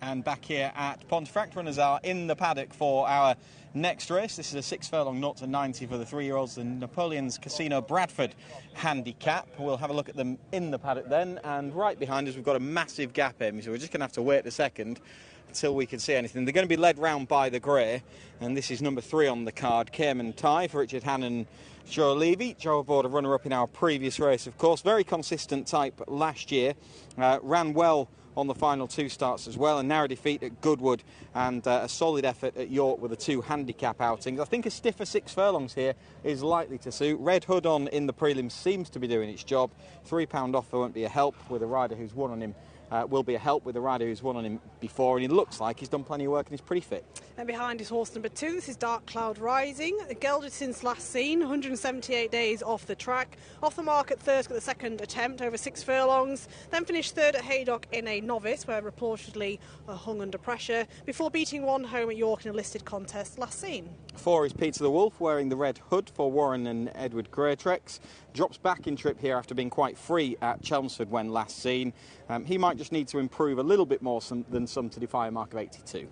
And back here at Pontefract, runners are in the paddock for our next race. This is a 6 furlong 0 to 90 for the 3-year-olds, the Napoleon's Casino Bradford handicap. We'll have a look at them in the paddock then, and right behind us we've got a massive gap in, so we're just going to have to wait a second until we can see anything. They're going to be led round by the grey, and this is number 3 on the card, Cayman Tie, for Richard Hannon, Joe Levy. Joe aboard a runner-up in our previous race, of course. Very consistent type last year. Ran well on the final 2 starts as well. A narrow defeat at Goodwood and a solid effort at York with the 2 handicap outings. I think a stiffer 6 furlongs here is likely to suit. Red Hood on in the prelims seems to be doing its job. £3 offer won't be a help with a rider who's won on him. Will be a help with a rider who's won on him before, and he looks like he's done plenty of work and he's pretty fit. And behind is horse number 2. This is Dark Cloud Rising. Gelded since last seen, 178 days off the track. Off the mark at Thirsk at the second attempt over 6 furlongs. Then finished third at Haydock in a novice, where reportedly hung under pressure, before beating 1 home at York in a listed contest last seen. 4 is Peter the Wolf, wearing the red hood for Warren and Edward Greatrex. Drops back in trip here after being quite free at Chelmsford when last seen. He might just need to improve a little bit more than some to defy a mark of 82.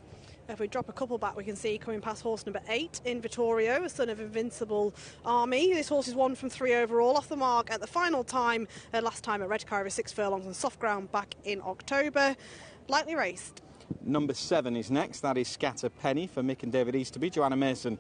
If we drop a couple back, we can see coming past horse number 8, Invitorio, a son of Invincible Army. This horse is 1 from 3 overall, off the mark at the final time, last time at Redcar over 6 furlongs on soft ground back in October. Lightly raced. Number 7 is next. That is Scatter Penny for Mick and David Easterby. Joanna Mason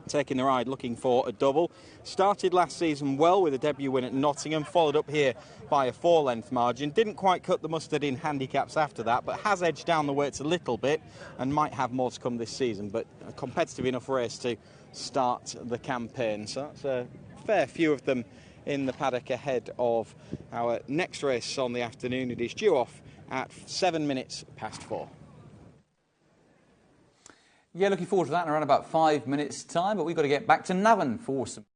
taking the ride, looking for a double. Started last season well with a debut win at Nottingham, followed up here by a 4-length margin. Didn't quite cut the mustard in handicaps after that, but has edged down the weights a little bit and might have more to come this season. But a competitive enough race to start the campaign. So that's a fair few of them in the paddock ahead of our next race on the afternoon. It is due off at 7 minutes past 4. Yeah, looking forward to that in around about 5 minutes' time, but we've got to get back to Navan for some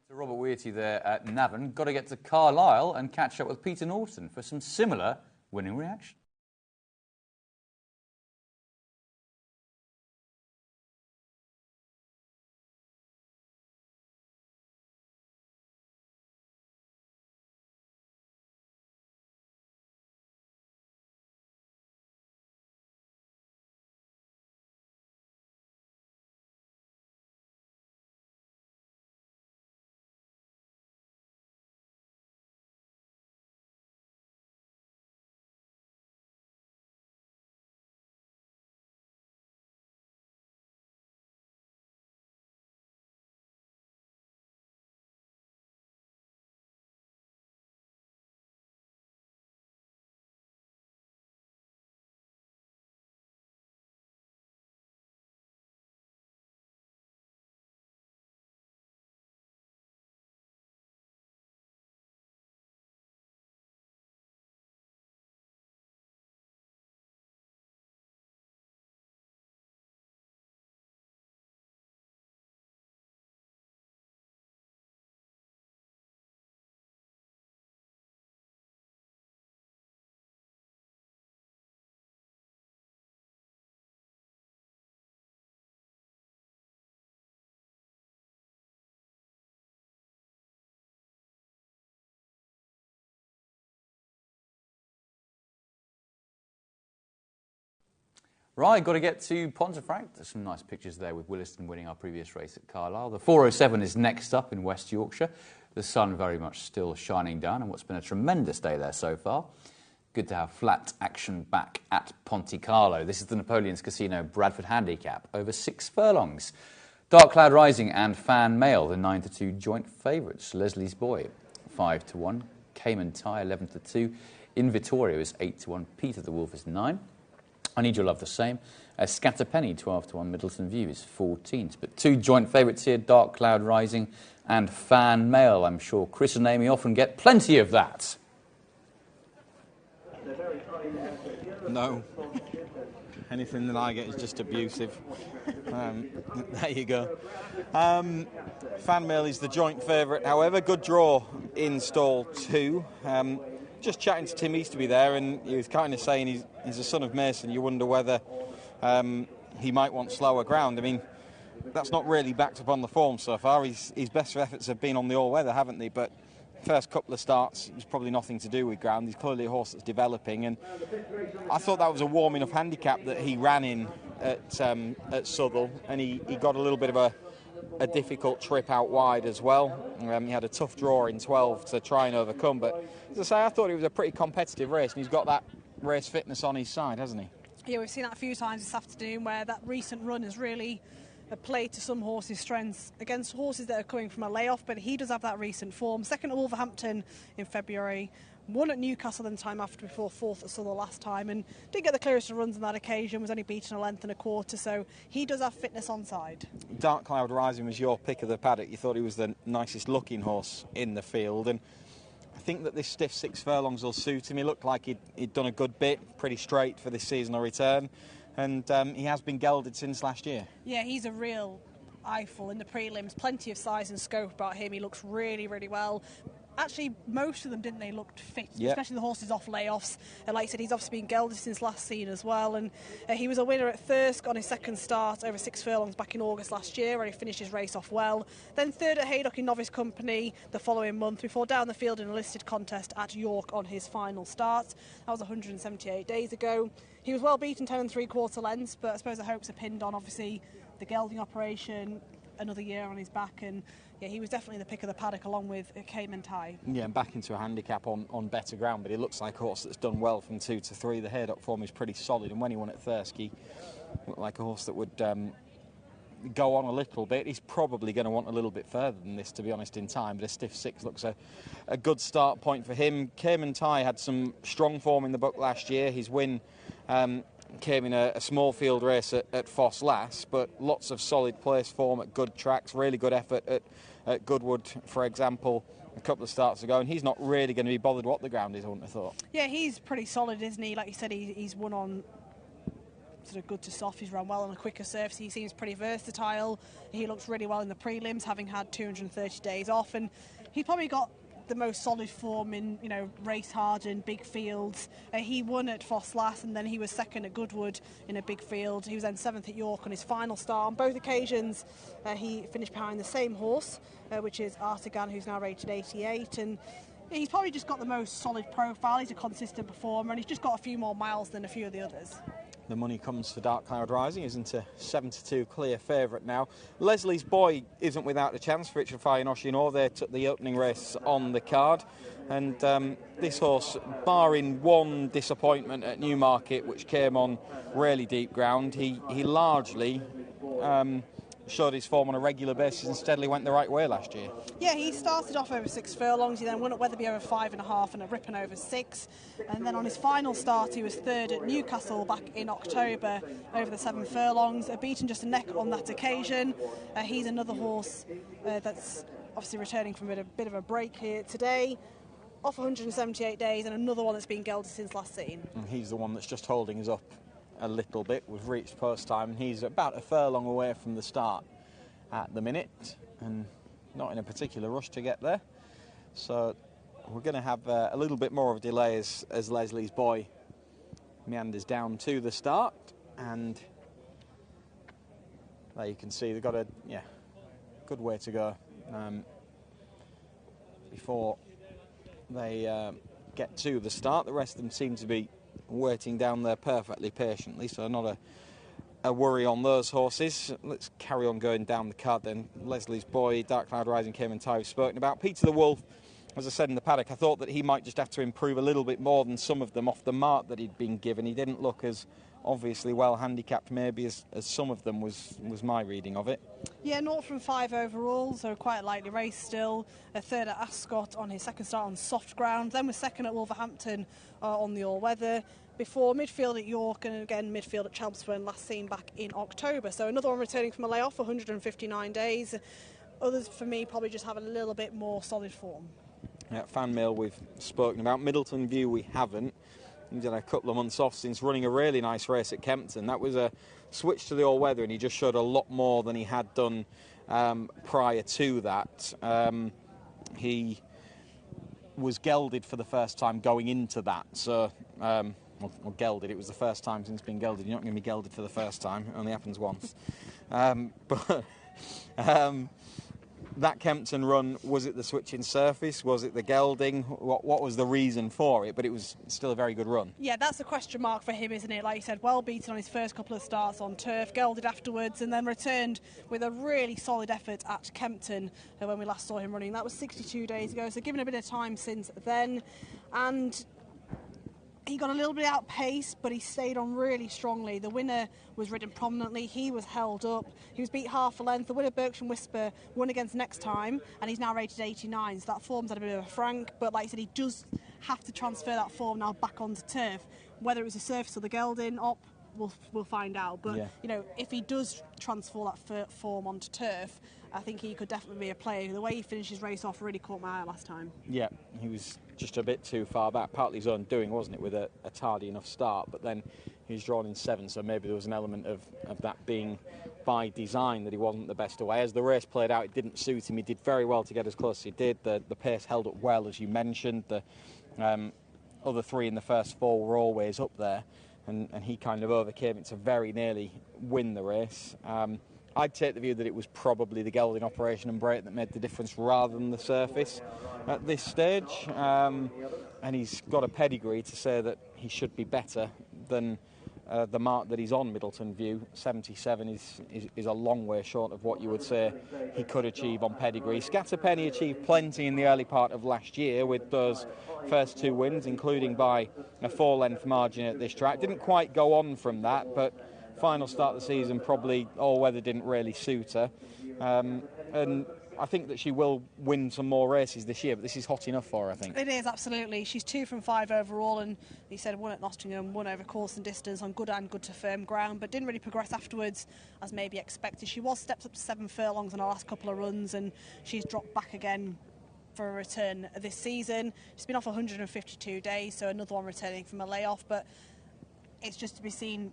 to Robert Weirty there at Navan. Got to get to Carlisle and catch up with Peter Norton for some similar winning reaction. Right, got to get to Pontefract. There's some nice pictures there with Williston winning our previous race at Carlisle. The 407 is next up in West Yorkshire. The sun very much still shining down and what's been a tremendous day there so far. Good to have flat action back at Ponte Carlo. This is the Napoleon's Casino Bradford Handicap over 6 furlongs. Dark Cloud Rising and Fan Mail, the 9-2 joint favourites. Leslie's Boy, 5-1. Cayman Tie, 11-2. Invitorio is 8-1. Peter the Wolf is 9. I Need Your Love the same. Scatterpenny, 12-1. Middleton View is 14th. But 2 joint favourites here, Dark Cloud Rising and Fan Mail. I'm sure Chris and Amy often get plenty of that. No. Anything that I get is just abusive. There you go. Fan Mail is the joint favourite. However, good draw in stall 2. Just chatting to Tim Easterby there, and he was kind of saying he's a son of Mason. You wonder whether he might want slower ground. I mean, that's not really backed up on the form so far. His best efforts have been on the all-weather, haven't they? But first couple of starts, it was probably nothing to do with ground. He's clearly a horse that's developing, and I thought that was a warm enough handicap that he ran in at Southwell, and he got a little bit of a difficult trip out wide as well. He had a tough draw in 12 to try and overcome, but as I say, I thought it was a pretty competitive race, and he's got that race fitness on his side, hasn't he? Yeah, we've seen that a few times this afternoon where that recent run has really played to some horses' strengths against horses that are coming from a layoff, but he does have that recent form. Second at Wolverhampton in February, won at Newcastle the time after before, 4th at Southwell last time, and didn't get the clearest of runs on that occasion, was only beaten a length and a quarter, so he does have fitness on side. Dark Cloud Rising was your pick of the paddock. You thought he was the nicest looking horse in the field, and I think that this stiff 6 furlongs will suit him. He looked like he'd done a good bit, pretty straight for this seasonal return, and he has been gelded since last year. Yeah, he's a real eyeful in the prelims, plenty of size and scope about him. He looks really, really well. Actually, most of them, didn't they, looked fit, especially the horses off layoffs. And like I said, he's obviously been gelded since last seen as well. And he was a winner at Thirsk on his second start over 6 furlongs back in August last year, where he finished his race off well. Then 3rd at Haydock in Novice Company the following month, before down the field in a listed contest at York on his final start. That was 178 days ago. He was well beaten 10 3/4 lengths, but I suppose the hopes are pinned on, obviously, the gelding operation, another year on his back, and yeah, he was definitely the pick of the paddock along with Cayman Tie. Yeah, and back into a handicap on better ground, but he looks like a horse that's done well from 2 to 3. The Haydock form is pretty solid, and when he won at Thirsk, he looked like a horse that would go on a little bit. He's probably going to want a little bit further than this, to be honest, in time, but a stiff 6 looks a good start point for him. Cayman Tie had some strong form in the book last year. His win came in a small field race at Foss Lass, but lots of solid place form at good tracks, really good effort at Goodwood, for example, a couple of starts ago, and he's not really going to be bothered what the ground is, I wouldn't have thought. Yeah, he's pretty solid, isn't he? Like you said, he's won on sort of good to soft. He's run well on a quicker surface. He seems pretty versatile. He looks really well in the prelims, having had 230 days off, and he probably got the most solid form in, race hard and big fields. He won at Foss Lass, and then he was 2nd at Goodwood in a big field. He was then 7th at York on his final start. On both occasions, he finished behind the same horse, which is Artigan, who's now rated 88, and he's probably just got the most solid profile. He's a consistent performer, and he's just got a few more miles than a few of the others. The money comes for Dark Cloud Rising, isn't a 7-2 clear favourite now. Leslie's Boy isn't without a chance for Richard Fire-Noshinor. They took the opening race on the card, and this horse, barring one disappointment at Newmarket, which came on really deep ground, he largely showed his form on a regular basis and steadily went the right way last year. Yeah, he started off over 6 furlongs. He then won at Wetherby over 5.5 and at Ripon over 6. And then on his final start, he was 3rd at Newcastle back in October over the 7 furlongs. Beaten just a neck on that occasion. He's another horse that's obviously returning from a bit of a break here today. Off 178 days, and another one that's been gelded since last seen. And he's the one that's just holding us up a little bit. We've reached post time, and he's about a furlong away from the start at the minute, and not in a particular rush to get there. So we're going to have a little bit more of a delay as Leslie's Boy meanders down to the start, and there you can see they've got a good way to go before they get to the start. The rest of them seem to be waiting down there perfectly patiently, so not a worry on those horses. Let's carry on going down the card then. Leslie's Boy, Dark Cloud Rising, came and Ty, we've spoken about. Peter the Wolf, as I said in the paddock, I thought that he might just have to improve a little bit more than some of them off the mark that he'd been given. He didn't look as obviously well handicapped maybe as some of them was my reading of it. Yeah, 0 from 5 overall, so quite a lightly race still. A third at Ascot on his second start on soft ground, then was second at Wolverhampton on the all-weather, before midfield at York and again midfield at Chelmsford, last seen back in October. So another one returning from a layoff, 159 days. Others for me probably just have a little bit more solid form. Yeah, Fan Mail we've spoken about. Middleton View we haven't. He's had a couple of months off since running a really nice race at Kempton. That was a switch to the all-weather, and he just showed a lot more than he had done prior to that. He was gelded for the first time going into that, so or gelded. It was the first time since being gelded. You're not going to be gelded for the first time. It only happens once. That Kempton run, was it the switching surface? Was it the gelding? What was the reason for it? But it was still a very good run. Yeah, that's a question mark for him, isn't it? Like you said, well beaten on his first couple of starts on turf, gelded afterwards, and then returned with a really solid effort at Kempton when we last saw him running. That was 62 days ago, so given a bit of time since then. And he got a little bit outpaced, but he stayed on really strongly. The winner was ridden prominently. He was held up. He was beat half a length. The winner, Berkshire Whisper, won against Next Time, and he's now rated 89. So that form's had a bit of a frank. But like I said, he does have to transfer that form now back onto turf. Whether it was the surface or the gelding op, we'll find out. But yeah, you know, if he does transfer that form onto turf, I think he could definitely be a player. The way he finished his race off really caught my eye last time. Yeah, he was just a bit too far back, partly his own doing, wasn't it, with a tardy enough start, but then he was drawn in 7, so maybe there was an element of that being by design, that he wasn't the best away. As the race played out, it didn't suit him. He did very well to get as close as he did. The pace held up well, as you mentioned. The other 3 in the first 4 were always up there, and he kind of overcame it to very nearly win the race. I'd take the view that it was probably the gelding operation and break that made the difference rather than the surface at this stage. And he's got a pedigree to say that he should be better than the mark that he's on, Middleton View. 77 is a long way short of what you would say he could achieve on pedigree. Scatterpenny achieved plenty in the early part of last year with those first 2 wins, including by a 4-length margin at this track. Didn't quite go on from that, but final start of the season, probably all-weather didn't really suit her. And I think that she will win some more races this year, but this is hot enough for her, I think. It is, absolutely. She's 2 from 5 overall, and he said 1 at Nottingham, 1 over course and distance on good and good to firm ground, but didn't really progress afterwards as maybe expected. She was stepped up to 7 furlongs on her last couple of runs, and she's dropped back again for a return this season. She's been off 152 days, so another one returning from a layoff, but it's just to be seen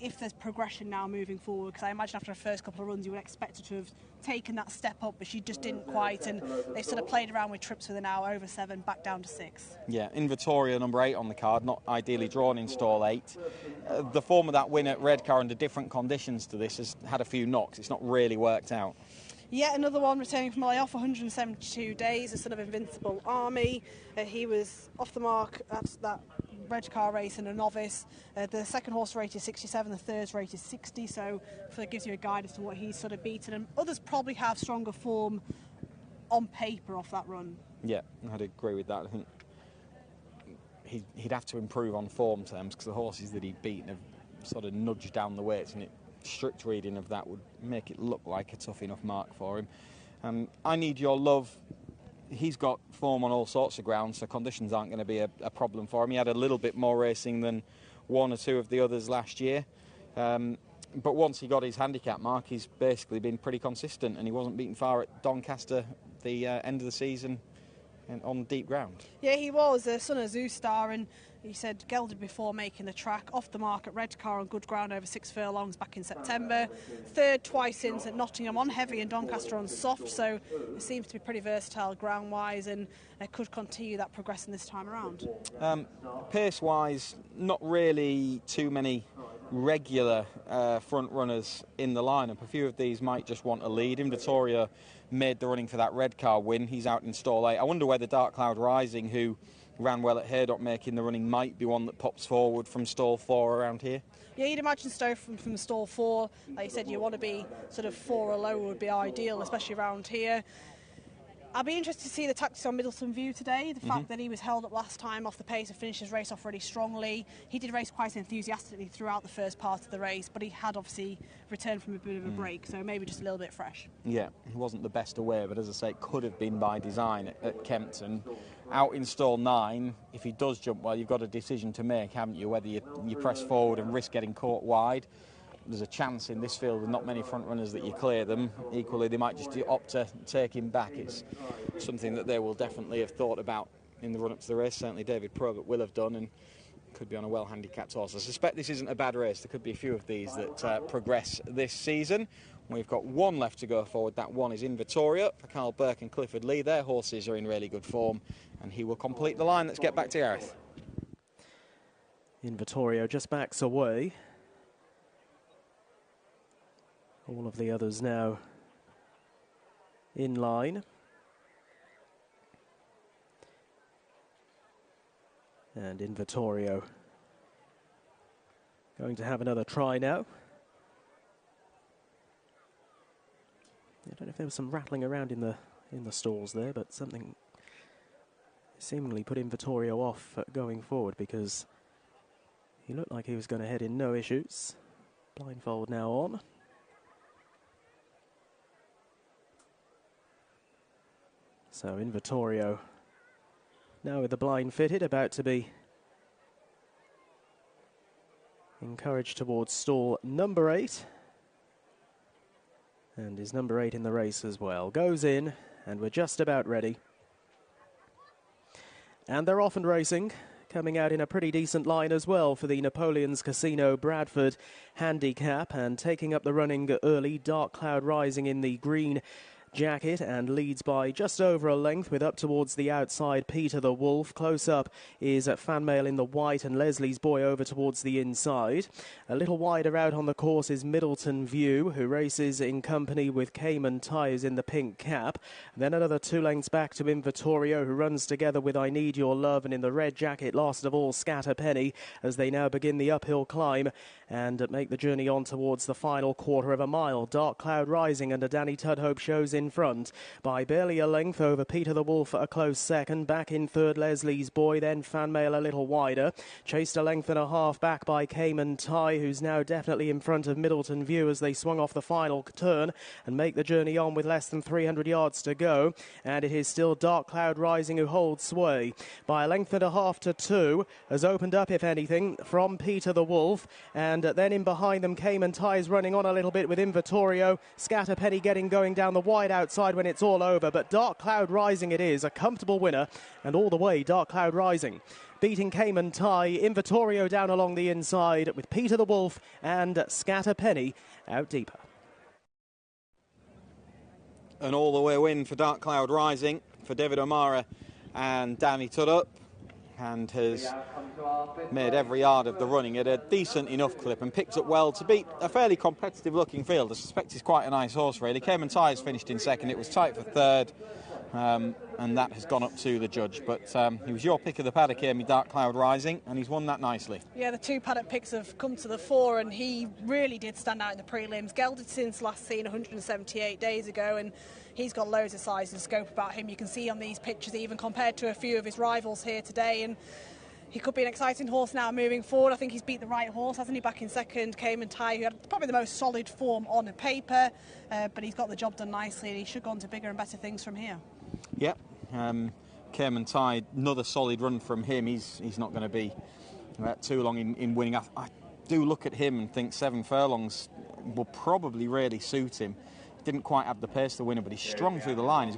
if there's progression now moving forward, because I imagine after the first couple of runs you would expect her to have taken that step up, but she just didn't quite, and they've sort of played around with trips with her now, over 7, back down to 6. Yeah, Invitorio number 8 on the card, not ideally drawn in stall 8. The form of that win at Redcar under different conditions to this has had a few knocks. It's not really worked out. Yet another one returning from a layoff, 172 days, a sort of invincible army. He was off the mark at that Redcar race and a novice. The second horse rate is 67, the third's rate is 60, so it gives you a guide as to what he's sort of beaten. And others probably have stronger form on paper off that run. Yeah, I'd agree with that. I think he'd have to improve on form terms, because the horses that he'd beaten have sort of nudged down the weights, and strict reading of that would make it look like a tough enough mark for him. I Need Your Love, he's got form on all sorts of grounds, so conditions aren't going to be a problem for him. He had a little bit more racing than 1 or 2 of the others last year, but once he got his handicap mark, he's basically been pretty consistent, and he wasn't beaten far at Doncaster the end of the season on deep ground. Yeah, he was a son of Zoustar, and he said gelded before making the track, off the mark at Redcar on good ground over 6 furlongs back in September. Third twice since at Nottingham on heavy and Doncaster on soft, so it seems to be pretty versatile ground-wise, and could continue that progressing this time around. Pace-wise, not really too many regular front runners in the lineup. A few of these might just want a lead. Invitorio made the running for that Redcar win. He's out in stall 8. I wonder whether Dark Cloud Rising, who ran well at Haydock, making the running, might be one that pops forward from stall 4 around here. Yeah, you'd imagine so from stall 4. Like you said, you want to be sort of 4 or lower would be ideal, especially around here. I'll be interested to see the tactics on Middleton View today. The fact that he was held up last time off the pace and finished his race off really strongly. He did race quite enthusiastically throughout the first part of the race, but he had obviously returned from a bit of a break, so maybe just a little bit fresh. Yeah, he wasn't the best away, but as I say, it could have been by design at Kempton. Out in stall 9, if he does jump well, you've got a decision to make, haven't you? Whether you press forward and risk getting caught wide. There's a chance in this field with not many front runners that you clear them. Equally, they might just opt to take him back. It's something that they will definitely have thought about in the run-up to the race. Certainly David Probert will have done, and could be on a well-handicapped horse. I suspect this isn't a bad race. There could be a few of these that progress this season. We've got one left to go forward. That one is Invitorio for Carl Burke and Clifford Lee. Their horses are in really good form, and he will complete the line. Let's get back to Gareth. Invitorio just backs away. All of the others now in line. And Invitorio going to have another try now. I don't know if there was some rattling around in the stalls there, but something seemingly put Invitorio off going forward, because he looked like he was going to head in no issues. Blindfold now on. So Invitorio now with the blind fitted, about to be encouraged towards stall number 8. And is number 8 in the race as well. Goes in, and we're just about ready. And they're off and racing, coming out in a pretty decent line as well for the Napoleon's Casino Bradford handicap, and taking up the running early. Dark Cloud Rising in the green jacket and leads by just over a length, with up towards the outside Peter the Wolf. Close up is Fanmail in the white and Leslie's Boy over towards the inside. A little wider out on the course is Middleton View, who races in company with Cayman Ties in the pink cap. And then another 2 lengths back to Invitorio, who runs together with I Need Your Love, and in the red jacket last of all Scatter Penny, as they now begin the uphill climb and make the journey on towards the final quarter of a mile. Dark Cloud Rising under Danny Tudhope shows in front by barely a length over Peter the Wolf, a close second. Back in third Leslie's Boy, then Fanmail a little wider, chased a length and a half back by Cayman Tie, who's now definitely in front of Middleton View as they swung off the final turn and make the journey on with less than 300 yards to go. And it is still Dark Cloud Rising who holds sway by a length and a half to 2, has opened up if anything from Peter the Wolf, and then in behind them Cayman Tie is running on a little bit with Invitorio. Scatter Penny getting going down the wide outside when it's all over, but Dark Cloud Rising it is, a comfortable winner, and all the way Dark Cloud Rising beating Cayman Tie. Invitorio down along the inside with Peter the Wolf and Scatter Penny out deeper. An all the way win for Dark Cloud Rising for David O'Mara and Danny Tudhope, and has made every yard of the running at a decent enough clip and picked up well to beat a fairly competitive looking field. I suspect he's quite a nice horse really. Cayman Tie has finished in second, it was tight for third, and that has gone up to the judge, but he was your pick of the paddock, Amy, Dark Cloud Rising, and he's won that nicely. Yeah, the 2 paddock picks have come to the fore, and he really did stand out in the prelims. Gelded since last seen 178 days ago, and he's got loads of size and scope about him. You can see on these pictures, even compared to a few of his rivals here today, and he could be an exciting horse now moving forward. I think he's beat the right horse, hasn't he, back in second, Cayman Tie, who had probably the most solid form on paper, but he's got the job done nicely, and he should go on to bigger and better things from here. Yep, Cayman Tie, another solid run from him. He's not going to be too long in winning. I do look at him and think 7 furlongs will probably really suit him. Didn't quite have the pace to win it, but he's strong through the line. He's